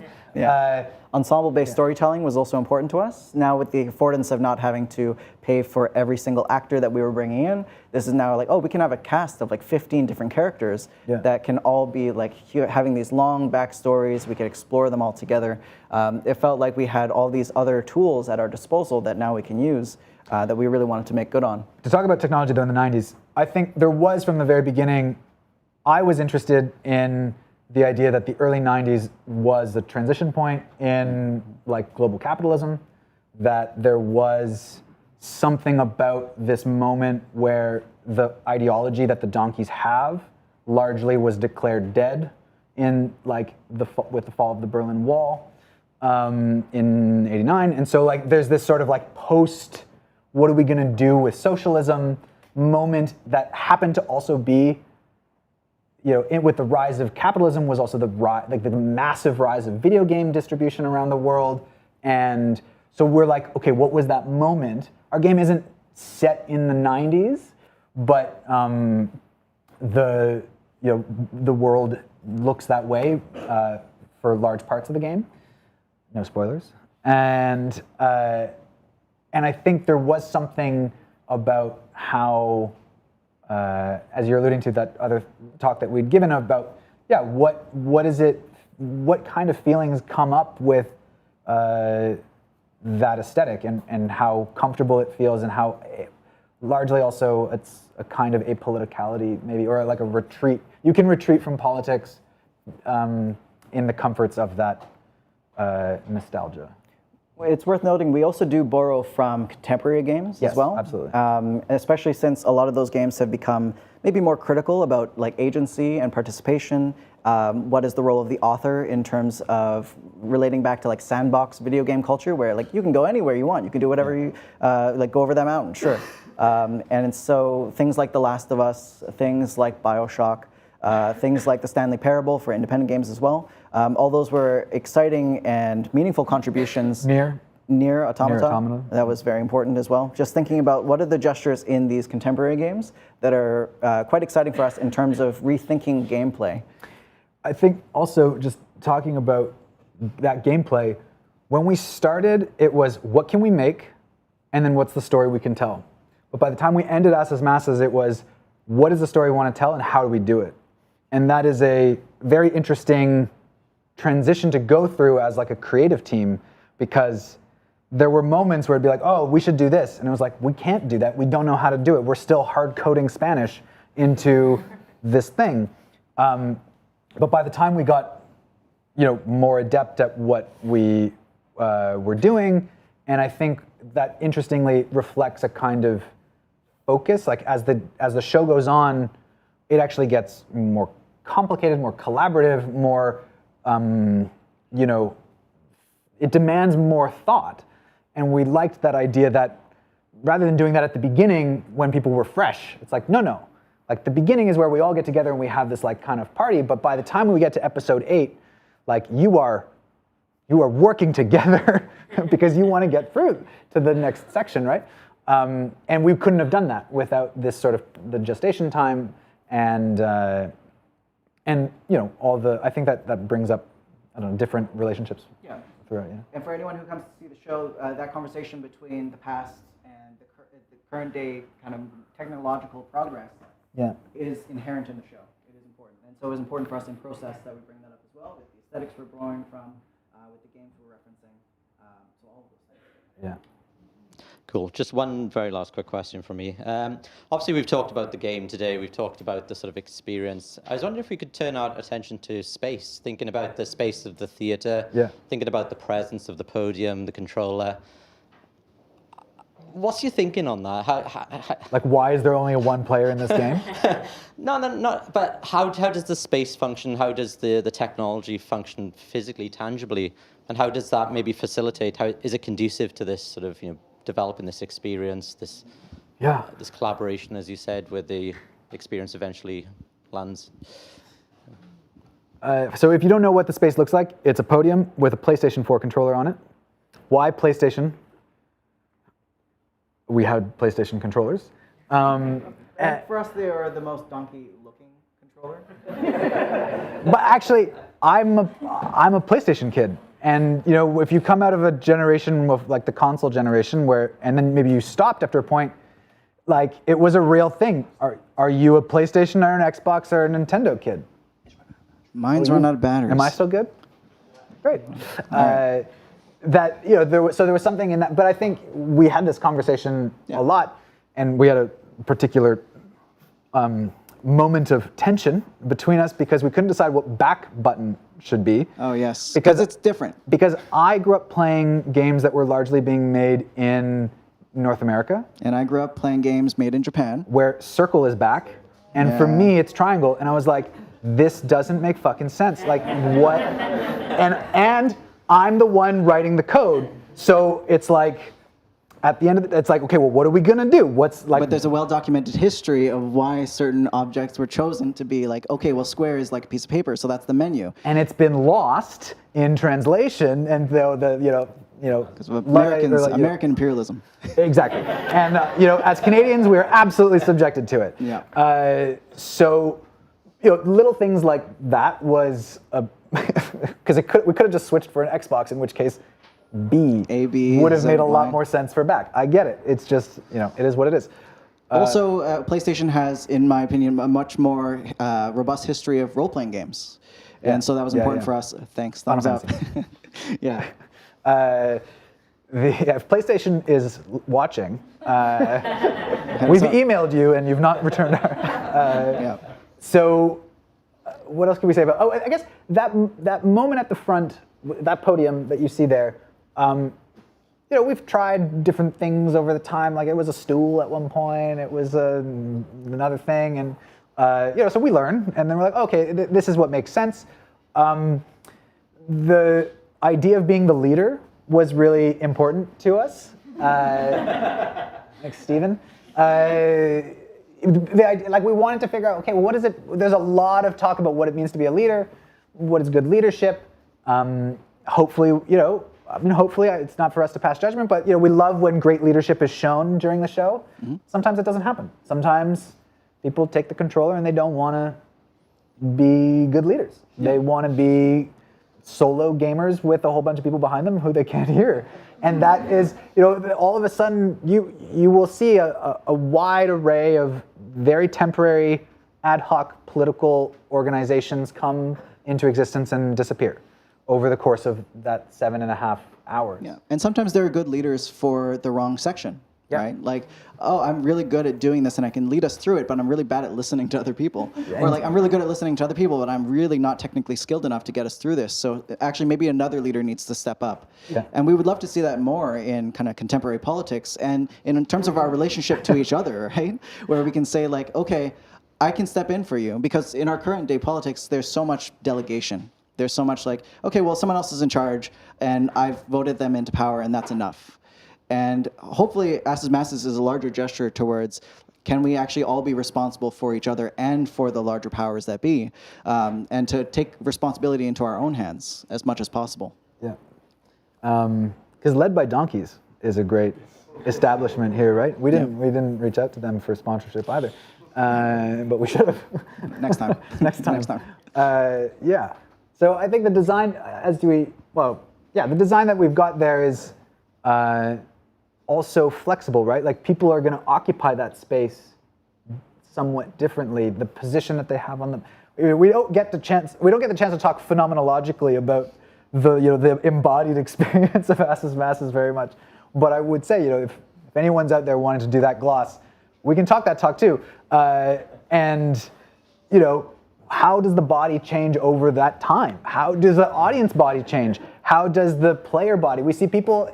Ensemble-based storytelling was also important to us. Now with the affordance of not having to pay for every single actor that we were bringing in, this is now we can have a cast of 15 different characters that can all be having these long backstories. We could explore them all together. It felt like we had all these other tools at our disposal that now we can use that we really wanted to make good on. To talk about technology though in the 90s, I think there was from the very beginning, I was interested in the idea that the early 90s was a transition point in global capitalism, that there was something about this moment where the ideology that the donkeys have largely was declared dead in with the fall of the Berlin Wall in '89. And so there's this sort of post, what are we going to do with socialism moment that happened to also be, with the rise of capitalism was also the massive rise of video game distribution around the world. And so we're okay, what was that moment? Our game isn't set in the 90s, but the world looks that way for large parts of the game. No spoilers. And I think there was something about how, as you're alluding to that other talk that we'd given about, what is it, what kind of feelings come up with that aesthetic and how comfortable it feels and how largely also it's a kind of apoliticality maybe, or a retreat. You can retreat from politics in the comforts of that nostalgia. It's worth noting we also do borrow from contemporary games as well. Absolutely. Especially since a lot of those games have become maybe more critical about agency and participation. What is the role of the author in terms of relating back to sandbox video game culture, where you can go anywhere you want, you can do whatever you go over that mountain, sure. And so things like The Last of Us, things like BioShock, things like the Stanley Parable for independent games as well. All those were exciting and meaningful contributions. Nier Automata. That was very important as well. Just thinking about what are the gestures in these contemporary games that are quite exciting for us in terms of rethinking gameplay. I think also just talking about that gameplay, when we started, it was what can we make, and then what's the story we can tell. But by the time we ended asses.masses, it was what is the story we want to tell and how do we do it? And that is a very interesting transition to go through as a creative team, because there were moments where it'd be oh, we should do this. And it was we can't do that. We don't know how to do it. We're still hard coding Spanish into this thing. But by the time we got, more adept at what we were doing, and I think that interestingly reflects a kind of focus. As the show goes on, it actually gets more complicated, more collaborative, more, it demands more thought. And we liked that idea that rather than doing that at the beginning when people were fresh, it's no. The beginning is where we all get together and we have this kind of party, but by the time we get to episode 8, you are working together because you want to get through to the next section, right? And we couldn't have done that without this sort of the gestation time and all the, I think that brings up, different relationships. Yeah. Throughout, And for anyone who comes to see the show, that conversation between the past and the current day kind of technological progress is inherent in the show. It is important. And so it was important for us in process that we bring that up as well, with the aesthetics we're drawing from, with the games we're referencing, so all of those things. Yeah. Cool. Just one very last quick question from me. Obviously, we've talked about the game today. We've talked about the sort of experience. I was wondering if we could turn our attention to space, thinking about the space of the theater, thinking about the presence of the podium, the controller. What's your thinking on that? Like, why is there only one player in this game? No. But how does the space function? How does the technology function physically, tangibly? And how does that maybe facilitate? How is it conducive to this sort of, developing this experience, this collaboration, as you said, where the experience eventually lands? So if you don't know what the space looks like, it's a podium with a PlayStation 4 controller on it. Why PlayStation? We had PlayStation controllers. And for us, they are the most donkey-looking controller. But actually, I'm a PlayStation kid. And if you come out of a generation of like the console generation and then maybe you stopped after a point, like it was a real thing. Are you a PlayStation or an Xbox or a Nintendo kid? Mine's run out of batteries. Am I still good? Great. That there was something in that, but I think we had this conversation a lot, and we had a particular moment of tension between us because we couldn't decide what back button should be. Oh yes, because it's different. Because I grew up playing games that were largely being made in North America, and I grew up playing games made in Japan, where circle is back, and for me it's triangle, and I was like, this doesn't make fucking sense. Like what? And I'm the one writing the code, so it's like, at the end of it, it's like, okay, well, what are we gonna do? But there's a well-documented history of why certain objects were chosen to be like, okay, well, square is like a piece of paper, so that's the menu. And it's been lost in translation, and because of American imperialism. Exactly, and as Canadians, we're absolutely subjected to it. Yeah. So, little things like that was because we could have just switched for an Xbox, in which case AB would have made a lot more sense for back. I get it. It's just, it is what it is. Also, PlayStation has, in my opinion, a much more robust history of role-playing games. And so that was important for us. Thanks. Thumbs up. Yeah. If PlayStation is watching, we've emailed you and you've not returned our... So what else can we say about... Oh, I guess that moment at the front, that podium that you see there, we've tried different things over the time. Like it was a stool at one point, it was another thing, and so we learn, and then we're like, okay, this is what makes sense. The idea of being the leader was really important to us. Thanks, Stephen. We wanted to figure out, okay, well, what is it? There's a lot of talk about what it means to be a leader. What is good leadership? Hopefully, hopefully it's not for us to pass judgment, but we love when great leadership is shown during the show. Mm-hmm. Sometimes it doesn't happen. Sometimes people take the controller and they don't want to be good leaders. Yeah. They want to be solo gamers with a whole bunch of people behind them who they can't hear. And that is, all of a sudden you will see a wide array of very temporary ad hoc political organizations come into existence and disappear over the course of that 7.5 hours. Yeah, and sometimes there are good leaders for the wrong section, right? Like, oh, I'm really good at doing this and I can lead us through it, but I'm really bad at listening to other people. Yeah. Or like, I'm really good at listening to other people, but I'm really not technically skilled enough to get us through this. So actually, maybe another leader needs to step up. Yeah. And we would love to see that more in kind of contemporary politics and in terms of our relationship to each other, right? Where we can say like, okay, I can step in for you, because in our current day politics, there's so much delegation. There's so much like, okay, well, someone else is in charge, and I've voted them into power, and that's enough. And hopefully, asses.masses is a larger gesture towards, can we actually all be responsible for each other and for the larger powers that be, and to take responsibility into our own hands as much as possible. Yeah. Because Led by Donkeys is a great establishment here, right? We didn't reach out to them for sponsorship either, but we should have. Next time. Next time. Yeah. So I think the design, the design that we've got there is also flexible, right? Like people are going to occupy that space somewhat differently. The position that they have on them, we don't get the chance to talk phenomenologically about the embodied experience of asses.masses very much. But I would say, if anyone's out there wanting to do that gloss, we can talk that talk too. And how does the body change over that time? How does the audience body change? How does the player body? We see people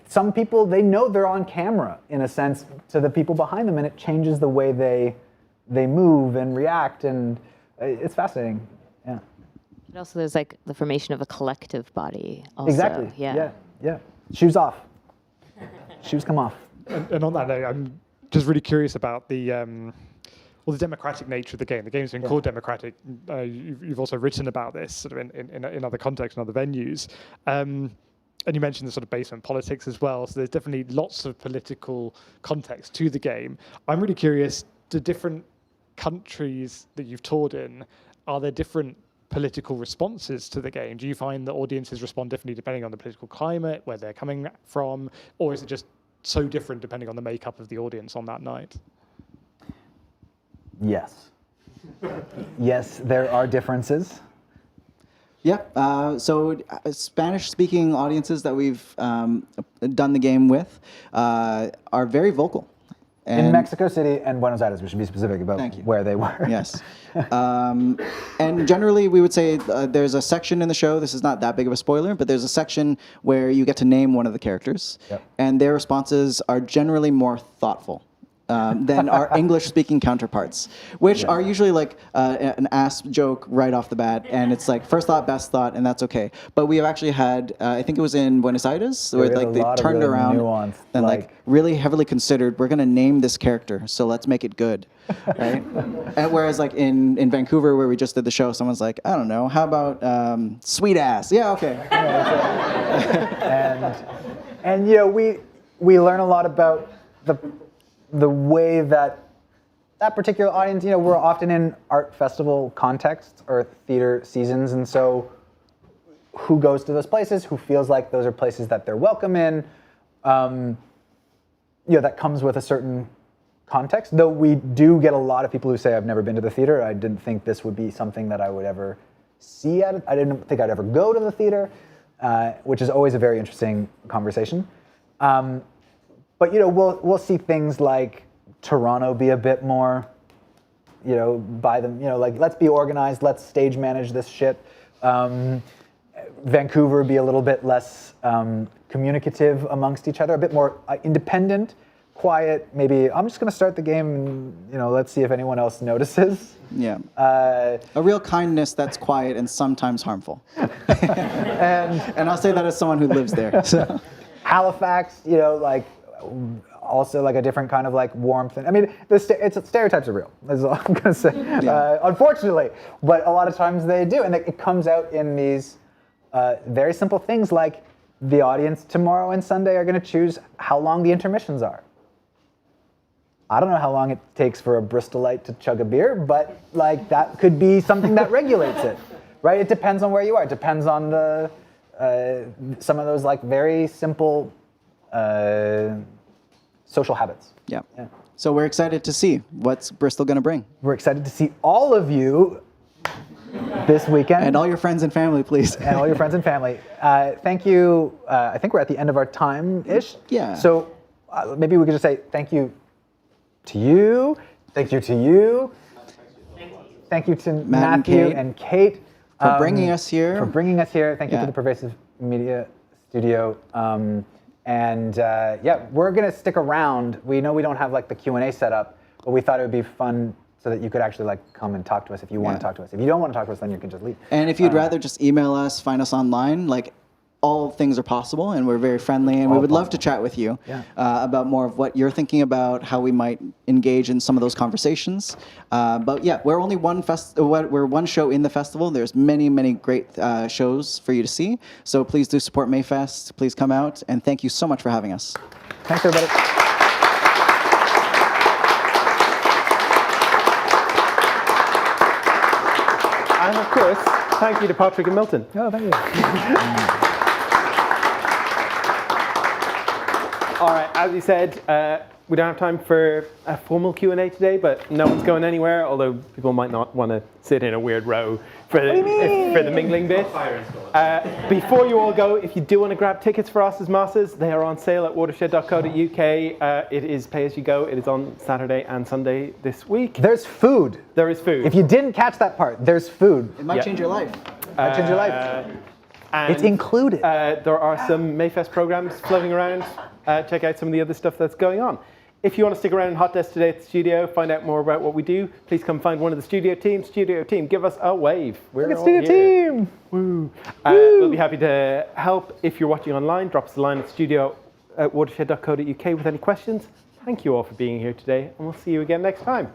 some people, they know they're on camera in a sense to the people behind them, and it changes the way they move and react, and it's fascinating. Yeah. And also, there's like the formation of a collective body. Also. Exactly. Yeah. Shoes off. Shoes come off. And on that note, I'm just really curious about the democratic nature of the game. The game's been called democratic. You've also written about this sort of in other contexts and other venues. And you mentioned the sort of basement politics as well. So there's definitely lots of political context to the game. I'm really curious, do different countries that you've toured in, are there different political responses to the game? Do you find that audiences respond differently depending on the political climate, where they're coming from, or is it just so different depending on the makeup of the audience on that night? Yes. Yes, there are differences. Yeah, so Spanish-speaking audiences that we've done the game with are very vocal. In Mexico City and Buenos Aires, we should be specific about where they were. Yes. And generally, we would say there's a section in the show, this is not that big of a spoiler, but there's a section where you get to name one of the characters, and their responses are generally more thoughtful than our English-speaking counterparts, which are usually like an ass joke right off the bat, and it's like first thought, best thought, and that's okay. But we have actually had, I think it was in Buenos Aires, where like they turned around and like really heavily considered, we're going to name this character, so let's make it good, right? And whereas like in Vancouver, where we just did the show, someone's like, I don't know, how about sweet ass? Yeah, okay. And we learn a lot about the way that particular audience, we're often in art festival contexts or theater seasons, and so who goes to those places, who feels like those are places that they're welcome in, that comes with a certain context. Though we do get a lot of people who say, I've never been to the theater, I didn't think this would be something that I would ever see at it, I didn't think I'd ever go to the theater, which is always a very interesting conversation. But we'll see things like Toronto be a bit more, by them, like let's be organized, let's stage manage this shit. Vancouver be a little bit less communicative amongst each other, a bit more independent, quiet. Maybe I'm just going to start the game and let's see if anyone else notices. Yeah. A real kindness that's quiet and sometimes harmful. and I'll say that as someone who lives there. So. Halifax, also like a different kind of like warmth. I mean, stereotypes are real. That's all I'm gonna say. Unfortunately, but a lot of times they do, and it comes out in these very simple things like the audience tomorrow and Sunday are gonna choose how long the intermissions are. I don't know how long it takes for a Bristolite to chug a beer, but like that could be something that regulates it, right? It depends on where you are. It depends on the some of those like very simple social habits. Yeah. So we're excited to see what's Bristol going to bring. We're excited to see all of you this weekend. And all your friends and family, please. And all your friends and family. Thank you. I think we're at the end of our time-ish. Yeah. So maybe we could just say thank you to you. Thank you to you. Thank you to Matthew and Kate. For bringing us here. Thank you to the Pervasive Media Studio. We're gonna stick around. We know we don't have like the Q&A set up, but we thought it would be fun so that you could actually like come and talk to us if you want to talk to us. If you don't want to talk to us, then you can just leave. And if you'd rather just email us, find us online, like all things are possible, and we're very friendly, and we would love to chat with you about more of what you're thinking about, how we might engage in some of those conversations. But yeah, we're only we're one show in the festival. There's many, many great shows for you to see. So please do support Mayfest. Please come out, and thank you so much for having us. Thanks, everybody. And of course, thank you to Patrick and Milton. Oh, thank you. All right, as you said, we don't have time for a formal Q&A today, but no one's going anywhere, although people might not want to sit in a weird row for the mingling bit. Before you all go, if you do want to grab tickets for asses.masses, they are on sale at watershed.co.uk. It is pay as you go. It is on Saturday and Sunday this week. There's food. There is food. If you didn't catch that part, there's food. It might change your life. Might change your life. And, It's included. There are some Mayfest programs floating around. Check out some of the other stuff that's going on. If you want to stick around in Hot Desk today at the studio, find out more about what we do, please come find one of the studio team. Studio team, give us a wave. We're all Studio here. team. Woo. We'll be happy to help. If you're watching online, drop us a line at studio@watershed.co.uk with any questions. Thank you all for being here today, and we'll see you again next time.